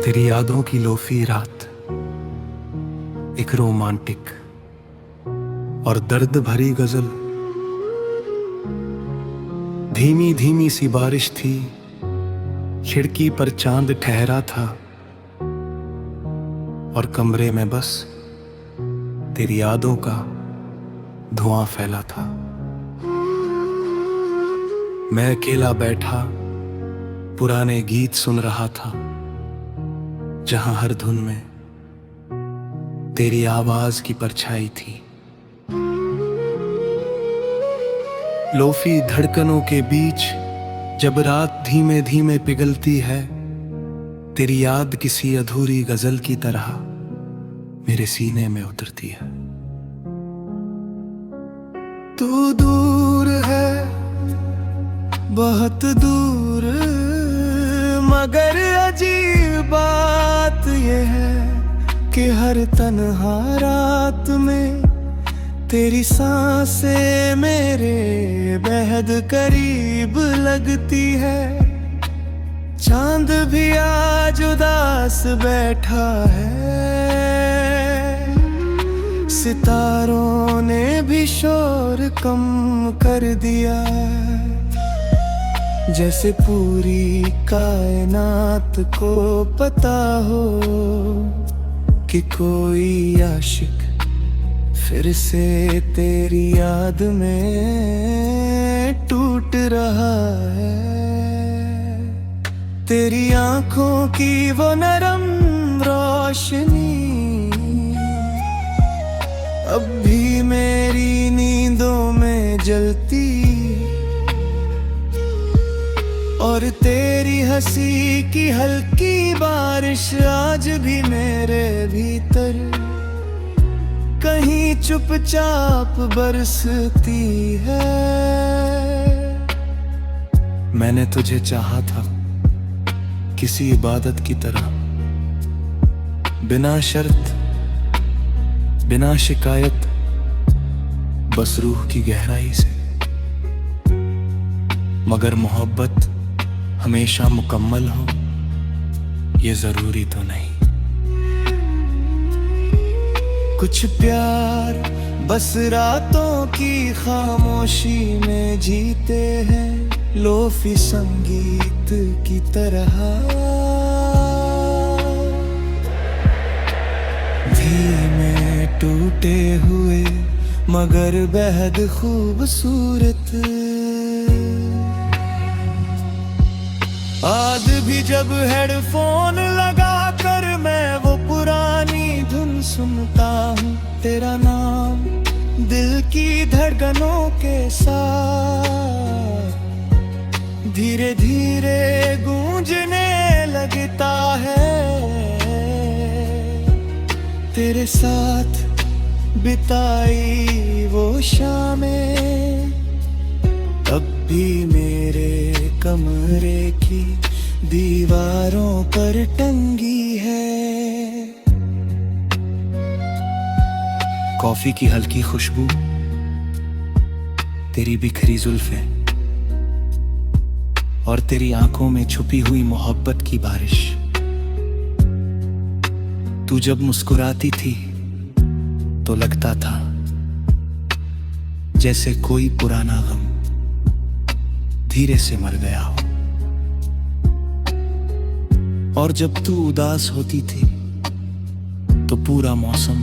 तेरी यादों की लोफी रात, एक रोमांटिक और दर्द भरी गजल। धीमी धीमी सी बारिश थी, खिड़की पर चांद ठहरा था और कमरे में बस तेरी यादों का धुआं फैला था। मैं अकेला बैठा पुराने गीत सुन रहा था, जहां हर धुन में तेरी आवाज की परछाई थी। लोफी धड़कनों के बीच जब रात धीमे धीमे पिघलती है, तेरी याद किसी अधूरी गजल की तरह मेरे सीने में उतरती है। तू दूर है, बहुत दूर, मगर अजीब बात ये है कि हर तन्हा रात में तेरी सांसें मेरे बेहद करीब लगती है। चांद भी आज उदास बैठा है, सितारों ने भी शोर कम कर दिया, जैसे पूरी कायनात को पता हो कि कोई आशिक फिर से तेरी याद में टूट रहा है। तेरी आंखों की वो नरम रोशनी अब भी मेरी नींदों में जलती, और तेरी हंसी की हल्की बारिश आज भी मेरे भीतर कहीं चुपचाप बरसती है। मैंने तुझे चाहा था किसी इबादत की तरह, बिना शर्त बिना शिकायत, बस रूह की गहराई से। मगर मोहब्बत हमेशा मुकम्मल हो ये जरूरी तो नहीं। कुछ प्यार बस रातों की खामोशी में जीते हैं, लोफी संगीत की तरह। धीमे टूटे हुए मगर बेहद खूबसूरत। आज भी जब हेडफोन लगा कर मैं वो पुरानी धुन सुनता हूँ, तेरा नाम दिल की धड़कनों के साथ धीरे धीरे गूंजने लगता है। तेरे साथ बिताई वो शामें अब भी मेरे कमरे की दीवारों पर टंगी है। कॉफी की हल्की खुशबू, तेरी बिखरी जुल्फें और तेरी आंखों में छुपी हुई मोहब्बत की बारिश। तू जब मुस्कुराती थी तो लगता था जैसे कोई पुराना गम धीरे से मर गया हो, और जब तू उदास होती थी तो पूरा मौसम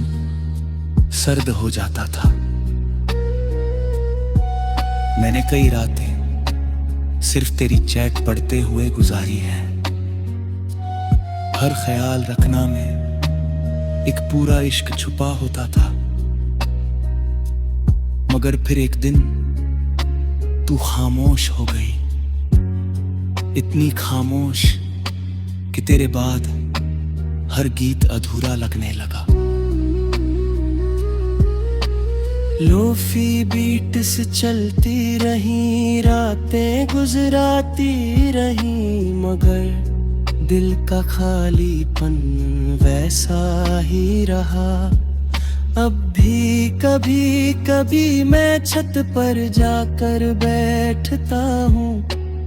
सर्द हो जाता था। मैंने कई रातें सिर्फ तेरी चैट पढ़ते हुए गुजारी हैं। हर ख्याल रखना में एक पूरा इश्क छुपा होता था, मगर फिर एक दिन तू खामोश हो गई, इतनी खामोश कि तेरे बाद हर गीत अधूरा लगने लगा। लोफी बीट से चलती रही रातें गुजराती रही, मगर दिल का खालीपन वैसा ही रहा। अब भी कभी कभी मैं छत पर जाकर बैठता हूँ,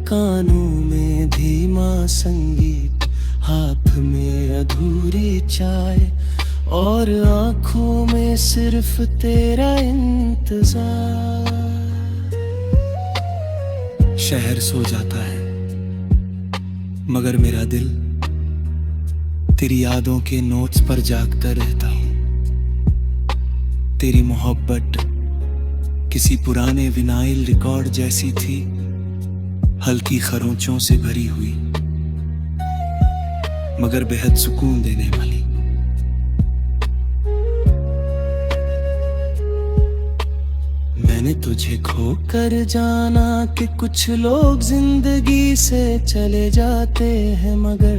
कानों में धीमा संगीत, हाथ में अधूरी चाय और आंखों में सिर्फ तेरा इंतजार। शहर सो जाता है मगर मेरा दिल तेरी यादों के नोट्स पर जागता रहता हूँ। तेरी मोहब्बत किसी पुराने विनाइल रिकॉर्ड जैसी थी, हल्की खरोंचों से भरी हुई मगर बेहद सुकून देने वाली। मैंने तुझे खोकर जाना कि कुछ लोग जिंदगी से चले जाते हैं मगर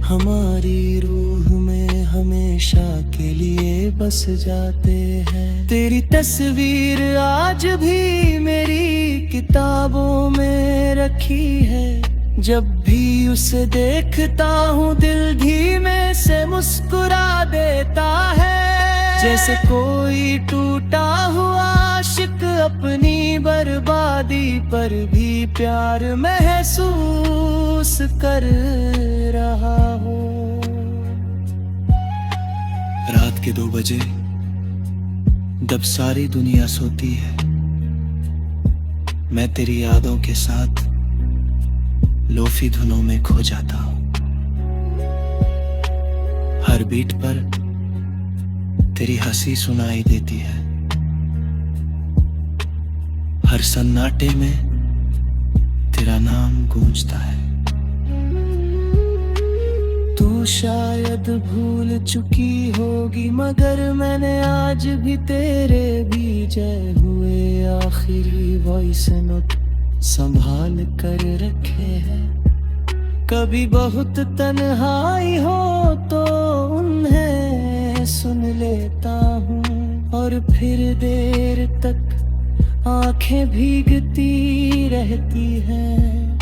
हमारी रूह में हमेशा के लिए बस जाते हैं। तेरी तस्वीर आज भी मेरी किताबों में रखी है, जब भी उसे देखता हूँ दिल धीमे से मुस्कुरा देता है। जैसे कोई टूटा हुआ आशिक अपनी बर्बादी पर भी प्यार महसूस कर रहा हो। रात के 2 बजे जब सारी दुनिया सोती है, मैं तेरी यादों के साथ लोफी धुनों में खो जाता हूँ। हर बीट पर तेरी हंसी सुनाई देती है, हर सन्नाटे में तेरा नाम गूंजता है। तू शायद भूल चुकी होगी मगर मैंने आज भी तेरे बीजे हुए आखिरी वॉइस नोट संभाल कर रखे हैं। कभी बहुत तन्हाई हो तो उन्हें सुन लेता हूँ और फिर देर तक आंखें भीगती रहती हैं।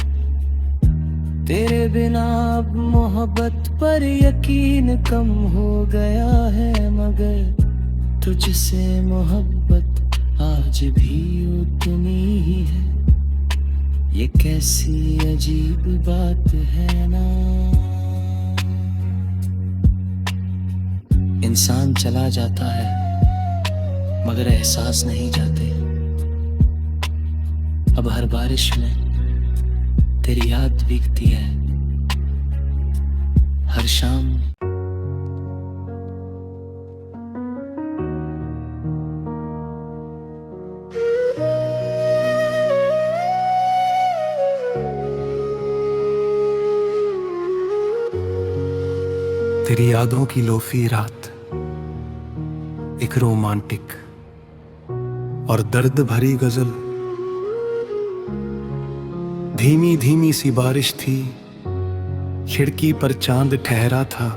तेरे बिना अब मोहब्बत पर यकीन कम हो गया है मगर तुझसे मोहब्बत आज भी उतनी ही है। ये कैसी अजीब बात है ना। इंसान चला जाता है मगर एहसास नहीं जाते। अब हर बारिश में तेरी याद भीगती है, हर शाम तेरी यादों की लोफी रात एक रोमांटिक और दर्द भरी गजल। धीमी धीमी सी बारिश थी, खिड़की पर चांद ठहरा था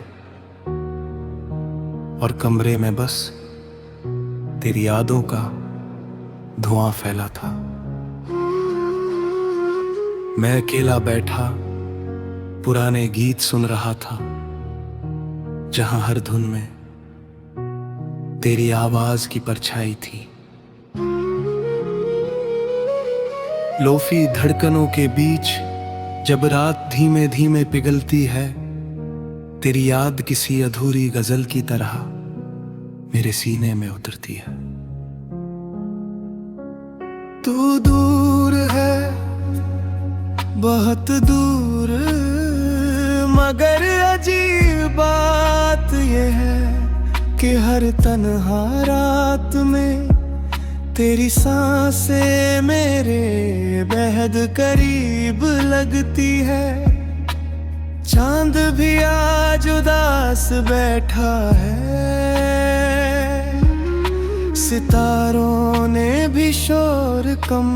और कमरे में बस तेरी यादों का धुआं फैला था। मैं अकेला बैठा पुराने गीत सुन रहा था, जहां हर धुन में तेरी आवाज की परछाई थी। लोफी धड़कनों के बीच जब रात धीमे धीमे पिघलती है, तेरी याद किसी अधूरी गजल की तरह मेरे सीने में उतरती है। तू दूर है बहुत दूर, मगर अजीब बात ये है कि हर तन्हा रात में तेरी सांसें मेरे बेहद करीब लगती है। चांद भी आज उदास बैठा है, सितारों ने भी शोर कम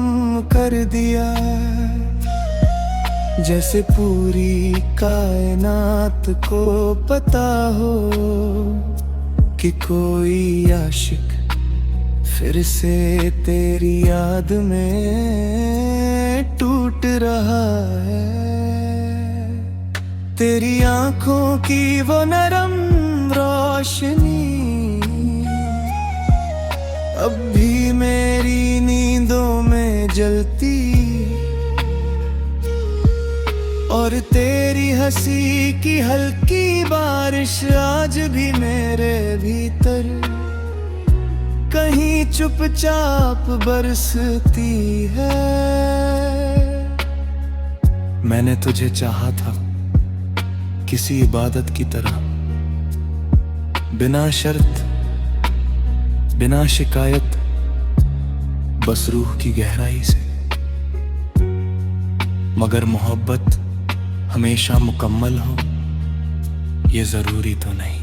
कर दिया। जैसे पूरी कायनात को पता हो कि कोई आशिक फिर से तेरी याद में टूट रहा है। तेरी आंखों की वो नरम रोशनी अब भी मेरी नींदों में जलती और तेरी हंसी की हल्की बारिश आज भी मेरे भीतर कहीं चुपचाप बरसती है। मैंने तुझे चाहा था किसी इबादत की तरह, बिना शर्त बिना शिकायत, बस रूह की गहराई से। मगर मोहब्बत हमेशा मुकम्मल हो ये जरूरी तो नहीं।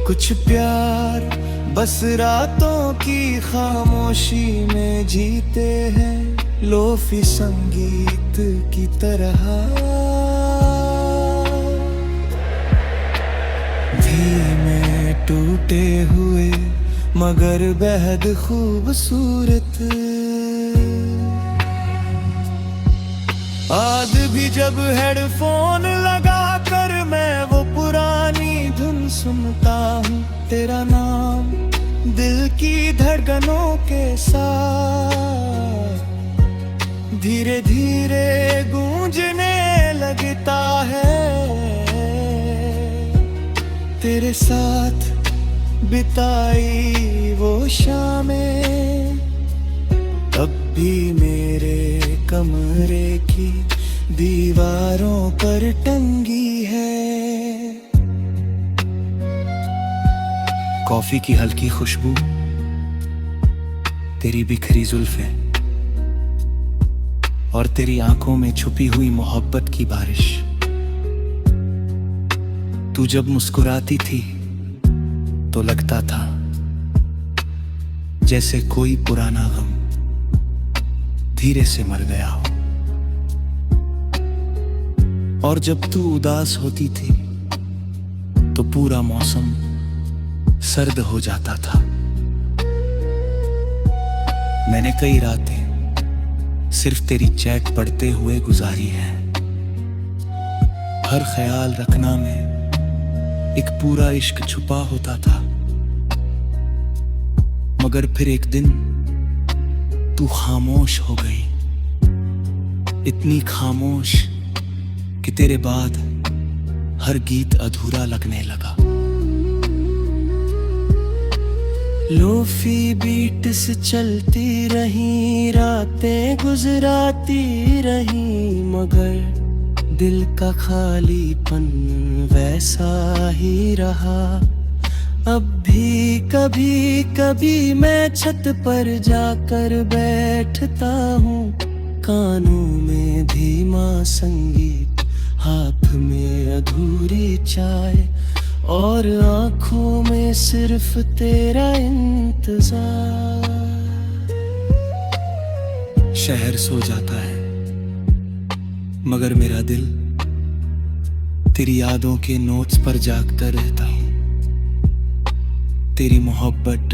कुछ प्यार बस रातों की खामोशी में जीते हैं, लोफी संगीत की तरह। धीमे टूटे हुए मगर बेहद खूबसूरत। आज भी जब हेडफोन लगा कर मैं वो पुरानी धुन सुनता हूँ, तेरा नाम दिल की धड़कनों के साथ धीरे धीरे गूंजने लगता है। तेरे साथ बिताई वो शामें अब भी मेरे कमरे की दीवारों पर टंगी है। कॉफी की हल्की खुशबू, तेरी बिखरी जुल्फें और तेरी आंखों में छुपी हुई मोहब्बत की बारिश। तू जब मुस्कुराती थी तो लगता था जैसे कोई पुराना गम धीरे से मर गया हो, और जब तू उदास होती थी तो पूरा मौसम सर्द हो जाता था। मैंने कई रातें सिर्फ तेरी चैट पढ़ते हुए गुजारी है। हर ख्याल रखना में एक पूरा इश्क छुपा होता था। मगर फिर एक दिन तू खामोश हो गई, इतनी खामोश कि तेरे बाद हर गीत अधूरा लगने लगा। लोफी बीट से चलती रही रातें गुजराती रही, मगर दिल का खालीपन वैसा ही रहा। अब भी कभी कभी मैं छत पर जाकर बैठता हूँ, कानों में धीमा संगीत, हाथ में अधूरी चाय और आंखों में सिर्फ तेरा इंतजार। शहर सो जाता है मगर मेरा दिल तेरी यादों के नोट्स पर जागता रहता हूँ। तेरी मोहब्बत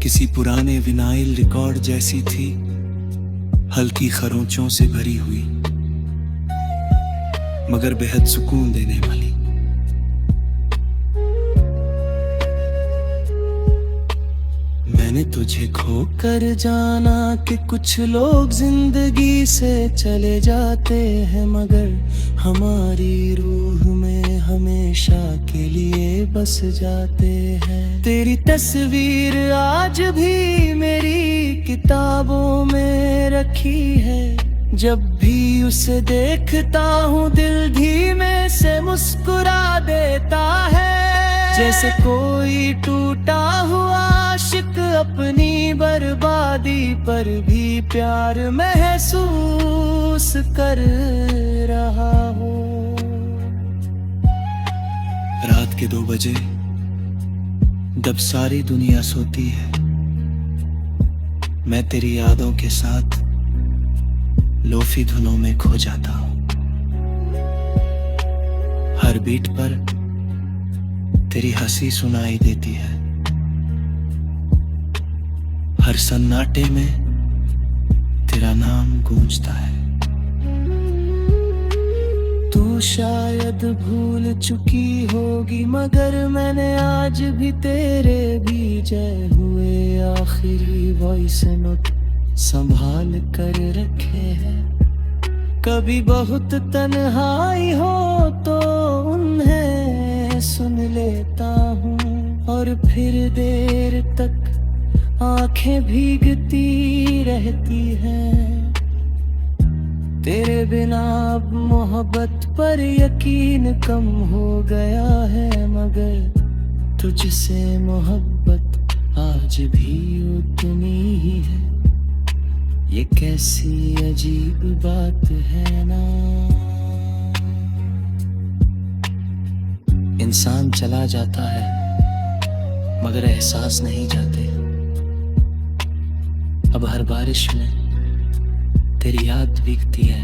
किसी पुराने विनाइल रिकॉर्ड जैसी थी, हल्की खरोंचों से भरी हुई मगर बेहद सुकून देने वाली। मैंने तुझे खोकर जाना कि कुछ लोग जिंदगी से चले जाते हैं, मगर हमारी रूह में हमेशा के लिए बस जाते हैं। तेरी तस्वीर आज भी मेरी किताबों में रखी है, जब भी उसे देखता हूँ दिल धीमे से मुस्कुरा देता है। जैसे कोई टूटा हुआ आशिक अपनी बर्बादी पर भी प्यार महसूस कर रहा हो। रात के 2 बजे जब सारी दुनिया सोती है, मैं तेरी यादों के साथ लोफी धुनों में खो जाता हूँ। हर बीट पर तेरी हंसी सुनाई देती है, हर सन्नाटे में तेरा नाम गूंजता है। तू शायद भूल चुकी होगी मगर मैंने आज भी तेरे भेजे हुए आखिरी वॉइस नोट संभाल कर रखे हैं। कभी बहुत तन्हाई हो तो उन्हें सुन लेता हूँ, और फिर देर तक आंखें भीगती रहती हैं। तेरे बिना अब मोहब्बत पर यकीन कम हो गया है, मगर तुझसे मोहब्बत आज भी उतनी ही है। ये कैसी अजीब बात है ना। इंसान चला जाता है मगर एहसास नहीं जाते। अब हर बारिश में तेरी याद भीगती है,